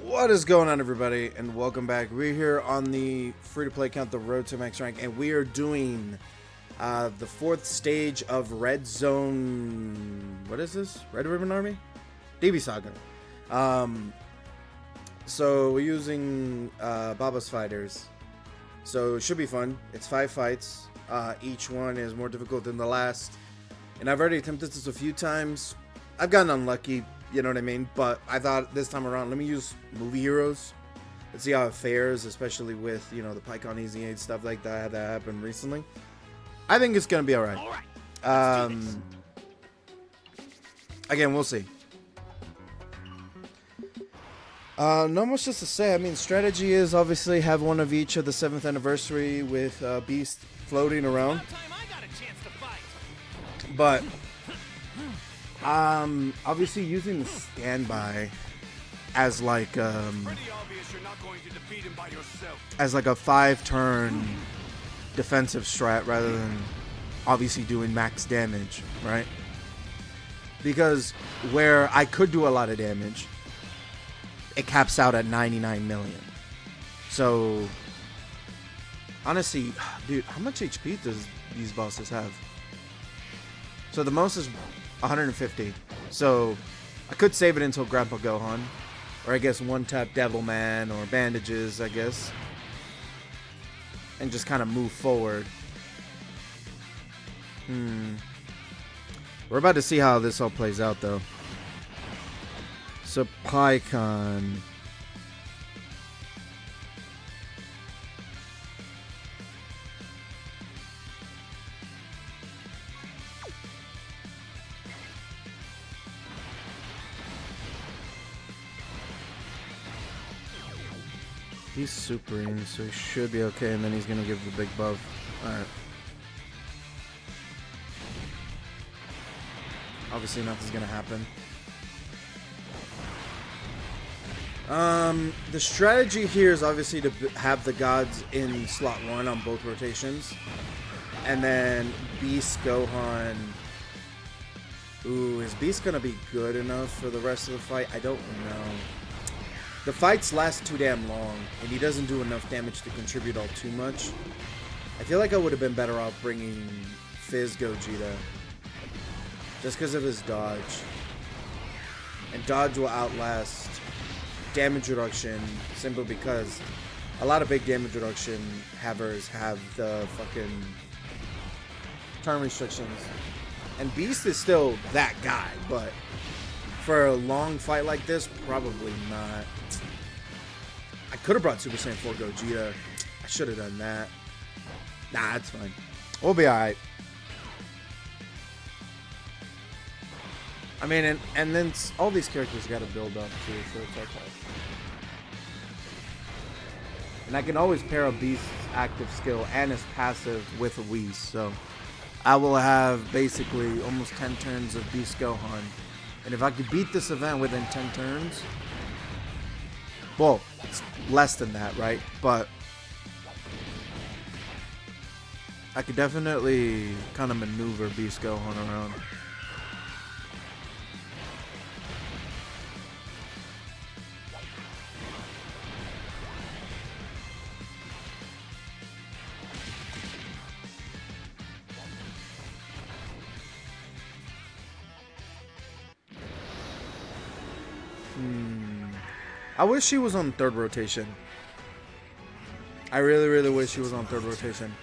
What is going on, everybody, and welcome back. We're here on the free-to-play account, the Road to Max Rank, and we are doing the fourth stage of Red Zone. What is this? Red Ribbon Army? DB Saga. So we're using Baba's Fighters. So it should be fun. It's 5 fights. Each one is more difficult than the last. And I've already attempted this a few times. I've gotten unlucky, you know what I mean? But I thought this time around, let me use movie heroes. Let's see how it fares, especially with, you know, the Pycon Easy 8 stuff like that happened recently. I think it's going to be alright. Again, we'll see. Not much just to say. I mean, strategy is obviously have one of each of the 7th anniversary with Beast floating around. But obviously using the standby as like a 5-turn defensive strat rather than obviously doing max damage, right? Because where I could do a lot of damage, it caps out at 99 million. So honestly, dude, how much HP does these bosses have? So the most is 150. So I could save it until Grandpa Gohan, or I guess one tap Devilman or bandages, I guess, and just kind of move forward. We're about to see how this all plays out, though. So Pycon. He's supering, so he should be okay, and then he's gonna give the big buff. Alright. Obviously nothing's gonna happen. The strategy here is obviously to have the gods in slot 1 on both rotations. And then Beast Gohan. Ooh, is Beast gonna be good enough for the rest of the fight? I don't know. The fights last too damn long, and he doesn't do enough damage to contribute all too much. I feel like I would have been better off bringing Fizz Gogeta, just because of his dodge. And dodge will outlast damage reduction, simply because a lot of big damage reduction havers have the fucking turn restrictions. And Beast is still that guy, but for a long fight like this, probably not. I could have brought Super Saiyan 4 Gogeta. I should have done that. Nah, it's fine. We'll be alright. I mean, and then all these characters got to build up too, so it's okay. And I can always pair a Beast's active skill and his passive with a Whis, so I will have basically almost 10 turns of Beast Gohan. And if I could beat this event within 10 turns, well, it's less than that, right? But I could definitely kind of maneuver Beast Gohan around. I wish she was on 3rd rotation. I really, really wish she was on 3rd rotation.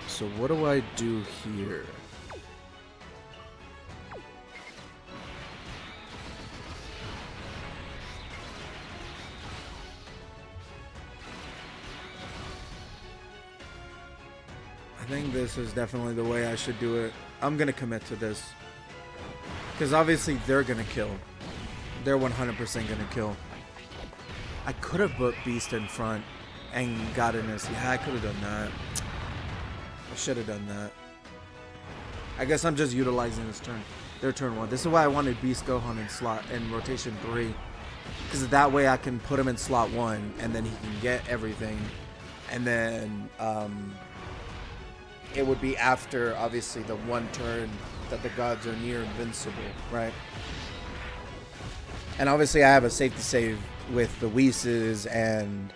So what do I do here? I think this is definitely the way I should do it. I'm gonna commit to this. Because obviously they're going to kill. They're 100% going to kill. I could have put Beast in front and gotten this. Yeah, I could have done that. I should have done that. I guess I'm just utilizing this turn. Their turn 1. This is why I wanted Beast Gohan in rotation 3. Because that way I can put him in slot 1 and then he can get everything. And then it would be after, obviously, the one turn that the gods are near invincible, right? And obviously I have a safety save with the Whis and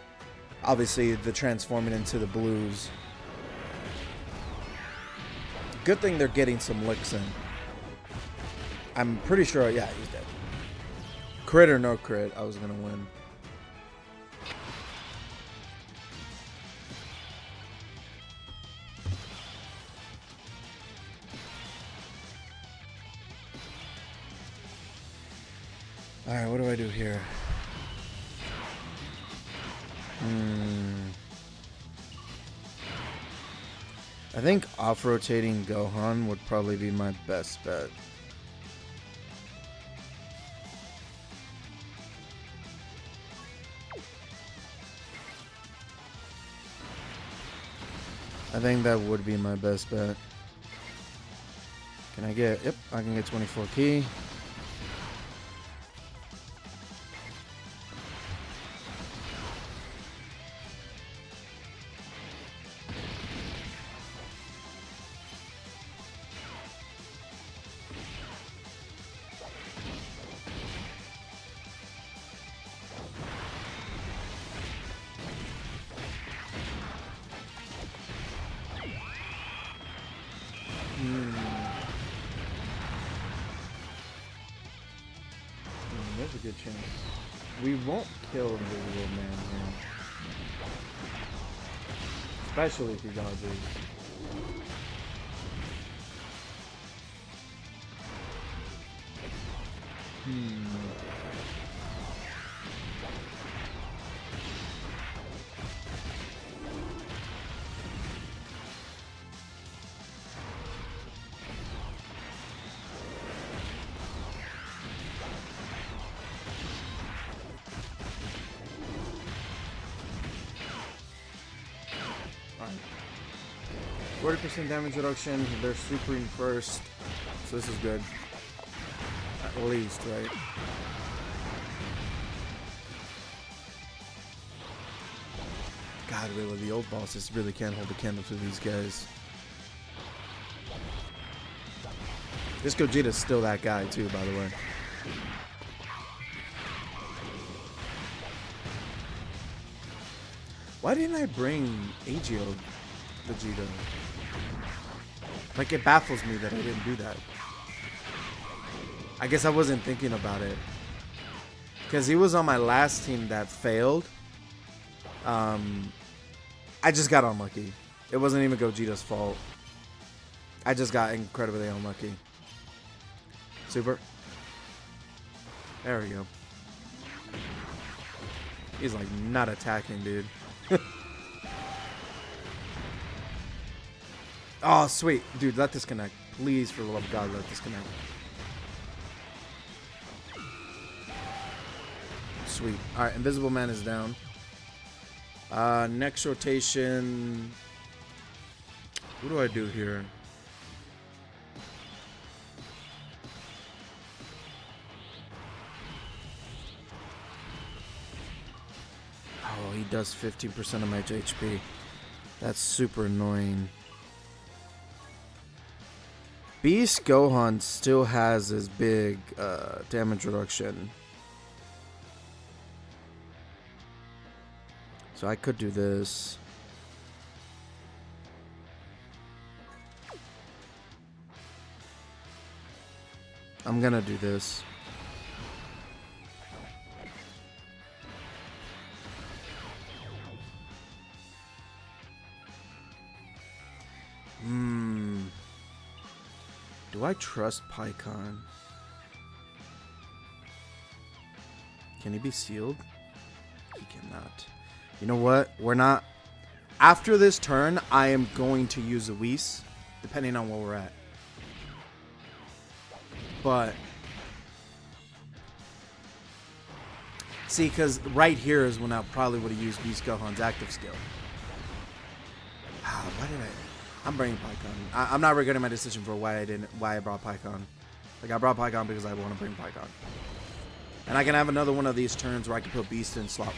obviously the transforming into the blues. Good thing they're getting some licks in. I'm pretty sure, yeah, he's dead. Crit or no crit, I was going to win. Alright, what do I do here? I think off-rotating Gohan would probably be my best bet. I think that would be my best bet. Can I get... Yep, I can get 24 key. There's a good chance. We won't kill Invisible Man here. Especially if he dodges. Alright. 40% damage reduction. They're supering first. So this is good. At least, right? God, really, the old bosses really can't hold a candle to these guys. This Gogeta's still that guy, too, by the way. Why didn't I bring Agio Vegeta? Like, it baffles me that I didn't do that. I guess I wasn't thinking about it. Because he was on my last team that failed. I just got unlucky. It wasn't even Gogeta's fault. I just got incredibly unlucky. Super. There we go. He's like not attacking, dude. Oh, sweet. Dude, let this connect. Please, for the love of God, let this connect. Sweet. Alright, Invisible Man is down. Next rotation. What do I do here? Oh, he does 15% of my HP. That's super annoying. Beast Gohan still has his big damage reduction. So I could do this. I'm gonna do this. Do I trust Pycon? Can he be sealed? He cannot. You know what? We're not... After this turn, I am going to use a Whis, depending on where we're at. But... See, because right here is when I probably would have used Beast Gohan's active skill. Why did I... I'm bringing Pycon. I'm not regretting my decision for why I brought Pycon. Like, I brought Pycon because I want to bring Pycon. And I can have another one of these turns where I can put Beast in slot 1.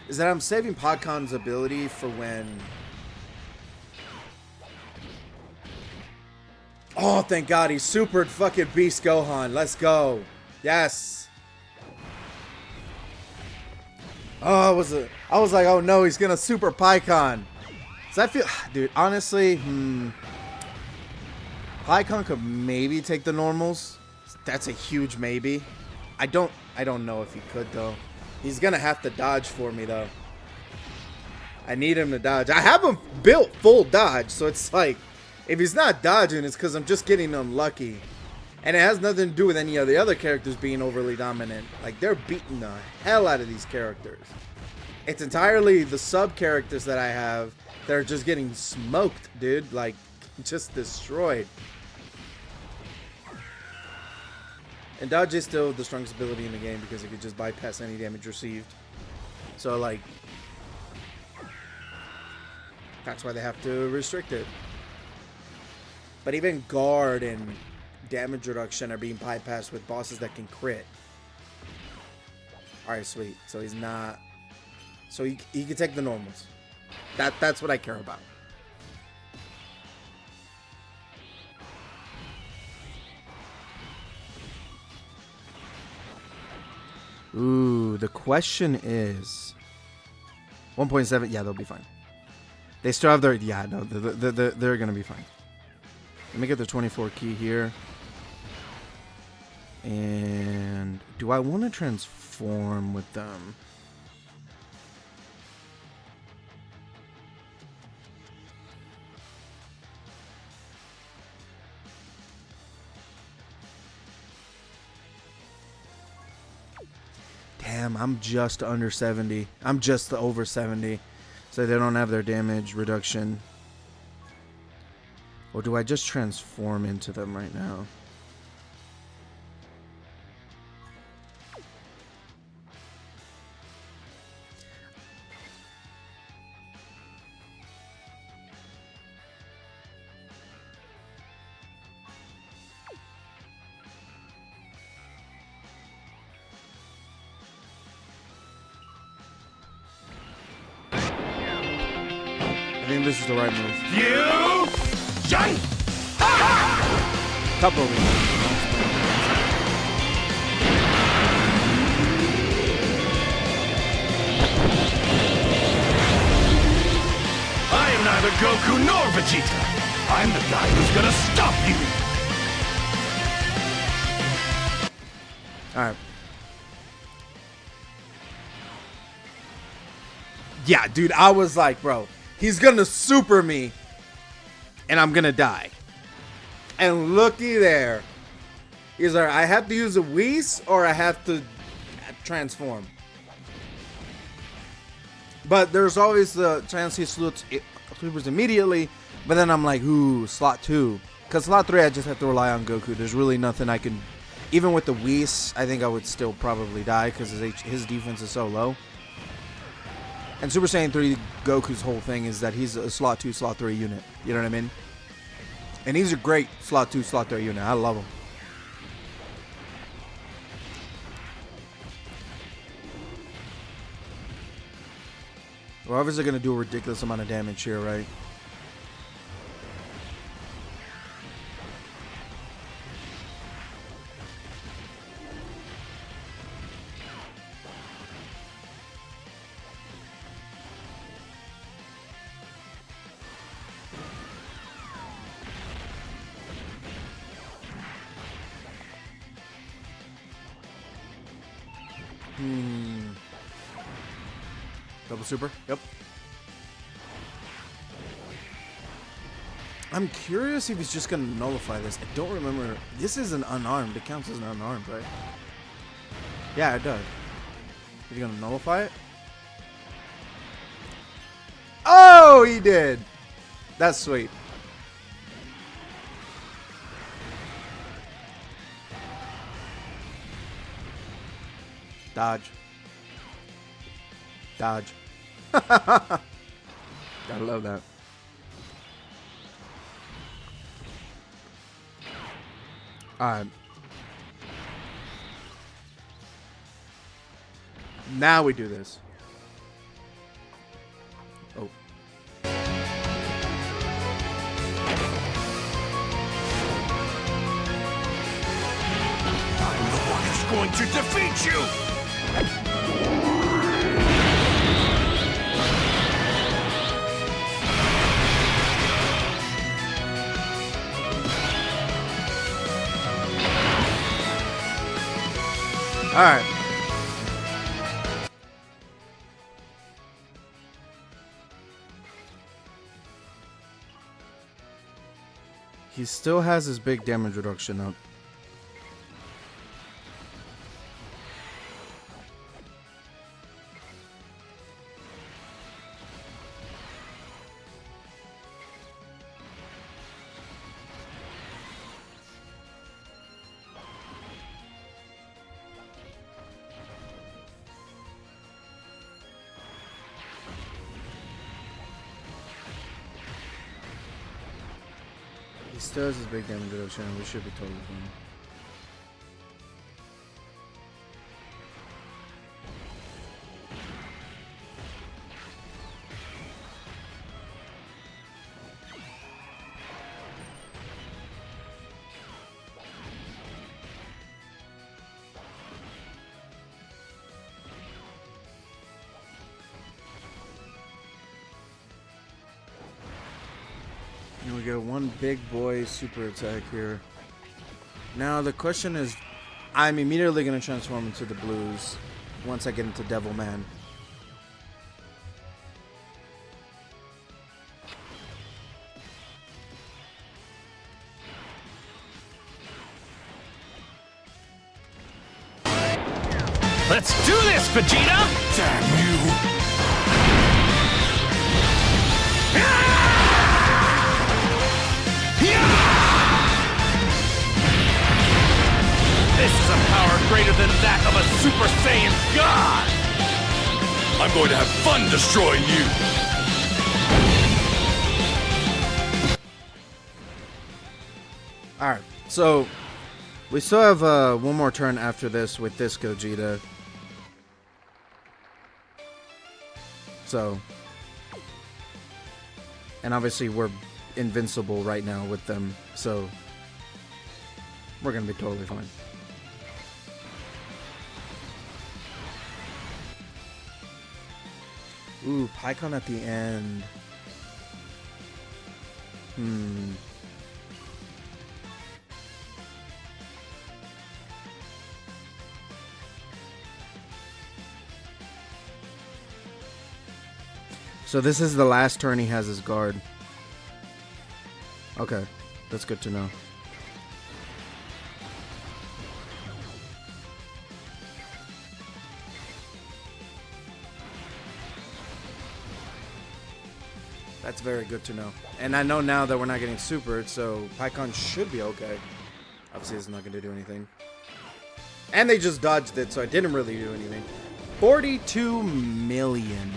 Is that I'm saving Pycon's ability for when Oh, thank God he supered fucking Beast Gohan. Let's go. Yes. Oh, I was like, oh no, he's gonna super Pycon. Does that feel, dude? Honestly, Pycon could maybe take the normals. That's a huge maybe. I don't know if he could though. He's gonna have to dodge for me though. I need him to dodge. I have him built full dodge, so it's like, if he's not dodging, it's because I'm just getting unlucky. And it has nothing to do with any of the other characters being overly dominant. Like, they're beating the hell out of these characters. It's entirely the sub-characters that I have that are just getting smoked, dude. Like, just destroyed. And dodge is still the strongest ability in the game because it could just bypass any damage received. So, like, that's why they have to restrict it. But even guard and damage reduction are being bypassed with bosses that can crit. Alright, sweet. So he's not... So he can take the normals. That's what I care about. Ooh, the question is... 1.7, yeah, they'll be fine. They still have their... Yeah, no, they're going to be fine. Let me get the 24 key here. And do I want to transform with them? Damn, I'm just under 70. I'm just over 70. So they don't have their damage reduction. Or do I just transform into them right now? I think this is the right move. Fusion! Couple of them. I am neither Goku nor Vegeta. I'm the guy who's gonna stop you. Alright. Yeah, dude, I was like, bro, he's gonna super me, and I'm gonna die. And looky there. He's like, I have to use a Whis or I have to transform. But there's always the chance he supers immediately. But then I'm like, ooh, slot 2. Because slot 3, I just have to rely on Goku. There's really nothing I can... Even with the Whis, I think I would still probably die because his defense is so low. And Super Saiyan 3, Goku's whole thing is that he's a slot 2, slot 3 unit. You know what I mean? And he's a great slot 2, slot 3 unit. I love him. We're obviously going to do a ridiculous amount of damage here, right? Double super? Yep. I'm curious if he's just going to nullify this. I don't remember. This is an unarmed. It counts as an unarmed, right? Yeah, it does. Is he going to nullify it? Oh, he did. That's sweet. Dodge. Dodge. Gotta love that. Alright. Now we do this. Oh. going to defeat you! Alright. He still has his big damage reduction up. He still has his big damage reduction. We should be totally fine. And we get one big boy super attack here. Now the question is, I'm immediately going to transform into the blues once I get into Devil Man. Let's do this, Vegeta! Damn you! This is a power greater than that of a Super Saiyan God! I'm going to have fun destroying you! Alright, so we still have one more turn after this with this Gogeta. So, and obviously we're invincible right now with them, so we're gonna be totally fine. Ooh, Pycon at the end. So this is the last turn he has his guard. Okay, that's good to know. That's very good to know. And I know now that we're not getting supered, so Pycon should be okay. Obviously, it's not going to do anything. And they just dodged it, so it didn't really do anything. 42 million.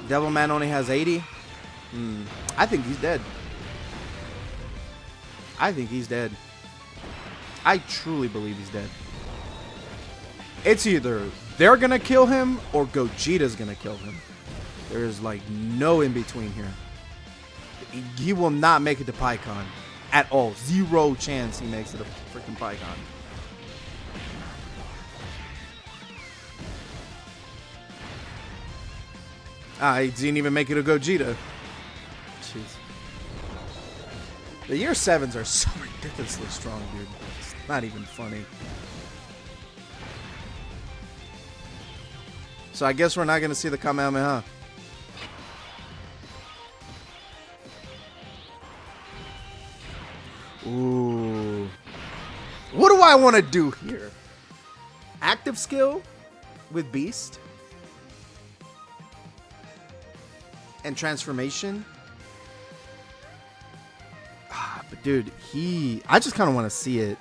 Devilman only has 80. I think he's dead. I think he's dead. I truly believe he's dead. It's either they're going to kill him or Gogeta's going to kill him. There's like no in between here. He will not make it to Pycon at all. Zero chance he makes it to freaking Pycon. He didn't even make it to Gogeta. Jeez. The year 7s are so ridiculously strong, dude. It's not even funny. So I guess we're not going to see the Kamehameha. Ooh. What do I want to do here? Active skill with Beast? And transformation? But dude, I just kind of want to see it.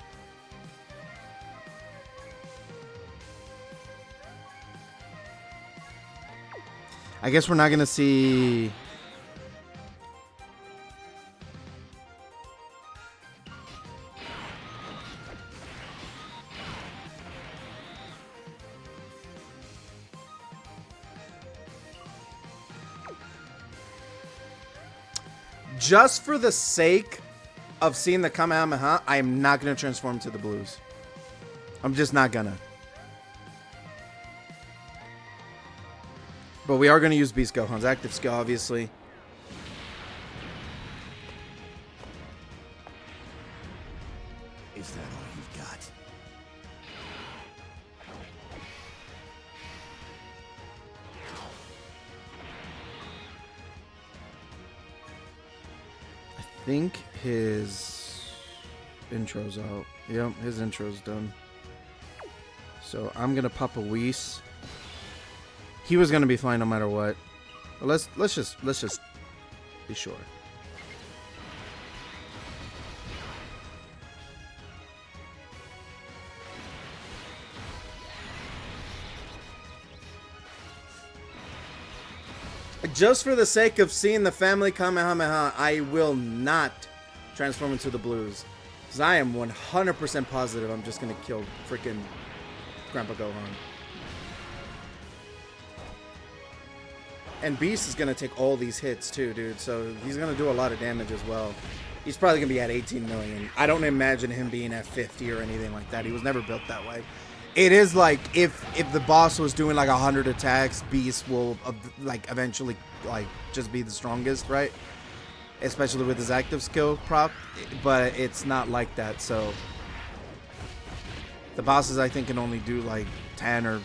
I guess we're not going to see... Just for the sake of seeing the Kamehameha, I am not going to transform to the blues. I'm just not gonna. But we are gonna use Beast Gohan's active skill, obviously. Is that all you've got? I think his intro's out. Yep, his intro's done. So I'm gonna pop a Whis. He was gonna be fine no matter what. But let's just be sure. Just for the sake of seeing the family Kamehameha, I will not transform into the blues. Because I am 100% positive I'm just going to kill freaking Grandpa Gohan. And Beast is going to take all these hits too, dude. So he's going to do a lot of damage as well. He's probably going to be at 18 million. I don't imagine him being at 50 or anything like that. He was never built that way. It is like if the boss was doing like 100 attacks, Beast will like eventually like just be the strongest, right? Especially with his active skill prop, but it's not like that. So the bosses I think can only do like 10 or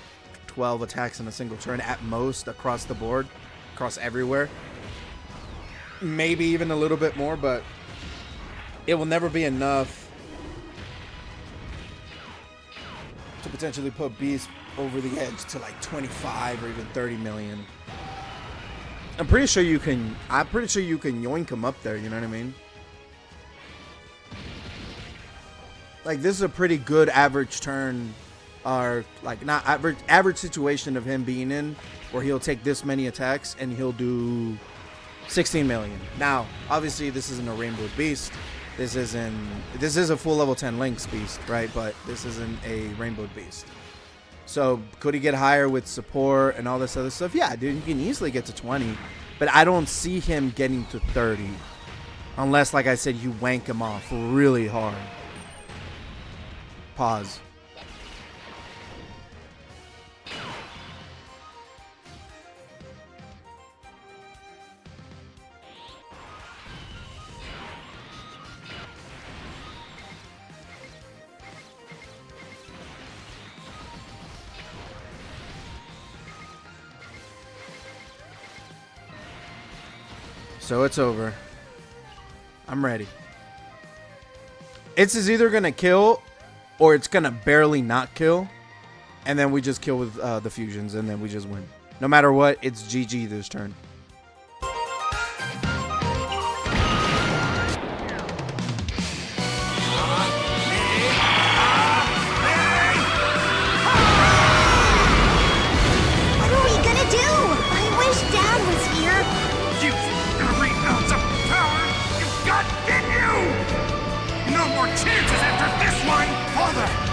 12 attacks in a single turn at most across the board, across everywhere. Maybe even a little bit more, but it will never be enough to potentially put Beast over the edge to like 25 or even 30 million. I'm pretty sure you can yoink him up there, you know what I mean? Like this is a pretty good average turn, or like not average situation of him being in, where he'll take this many attacks and he'll do 16 million. Now, obviously this isn't a Rainbow Beast. This is a full level 10 Lynx Beast, right? But this isn't a Rainbow Beast. So could he get higher with support and all this other stuff? Yeah, dude, you can easily get to 20. But I don't see him getting to 30. Unless, like I said, you wank him off really hard. Pause. So it's over. I'm ready. It's either going to kill or it's going to barely not kill. And then we just kill with the fusions and then we just win. No matter what, it's GG this turn. Chances after this one, Father!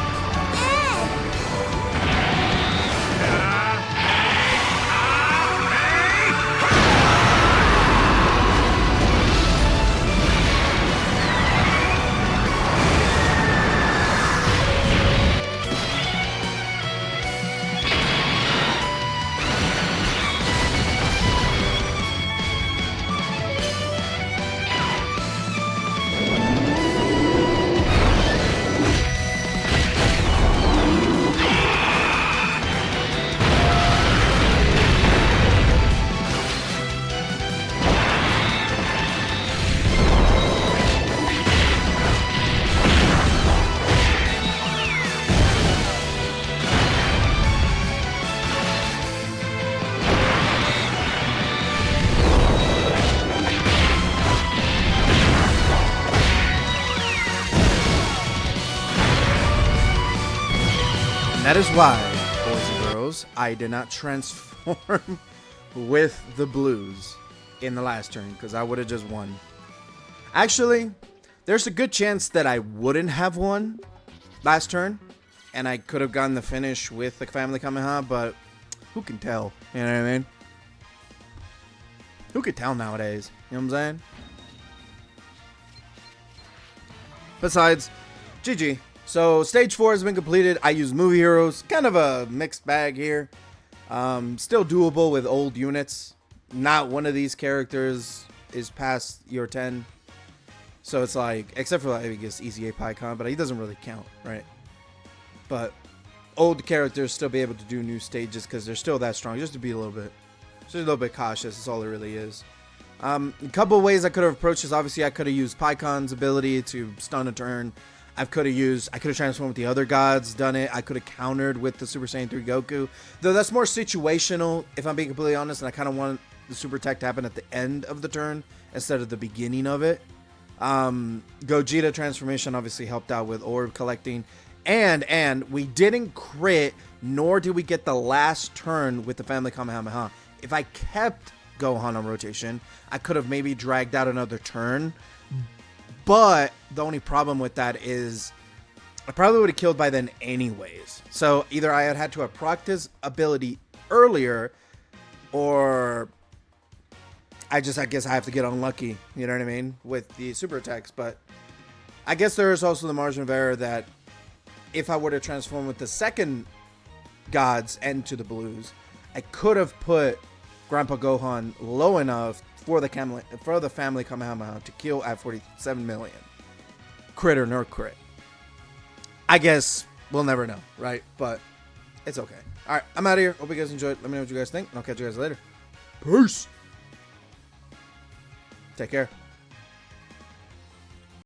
That is why, boys and girls, I did not transform with the blues in the last turn, because I would have just won. Actually, there's a good chance that I wouldn't have won last turn, and I could have gotten the finish with the family Kamehameha, but who can tell? You know what I mean? Who could tell nowadays? You know what I'm saying? Besides, GG. So stage 4 has been completed. I used movie heroes. Kind of a mixed bag here. Still doable with old units. Not one of these characters is past year 10. So it's like, except for I guess Easy A PyCon, but he doesn't really count, right? But old characters still be able to do new stages because they're still that strong. Just to be a little bit cautious. That's all it really is. A couple ways I could have approached this. Obviously, I could have used PyCon's ability to stun a turn. I could have transformed with the other gods, done it. I could have countered with the Super Saiyan 3 Goku. Though that's more situational, if I'm being completely honest, and I kind of want the super attack to happen at the end of the turn instead of the beginning of it. Gogeta transformation obviously helped out with orb collecting. And we didn't crit, nor did we get the last turn with the Family Kamehameha. If I kept Gohan on rotation, I could have maybe dragged out another turn. But the only problem with that is I probably would have killed by then anyways. So either I had to have procced his ability earlier, or I guess I have to get unlucky, you know what I mean, with the super attacks. But I guess there is also the margin of error that if I were to transform with the second gods and to the blues, I could have put Grandpa Gohan low enough for the Family Kamehameha to kill at 47 million. Crit or no crit. I guess we'll never know, right? But it's okay. All right, I'm out of here. Hope you guys enjoyed. Let me know what you guys think, and I'll catch you guys later. Peace. Take care.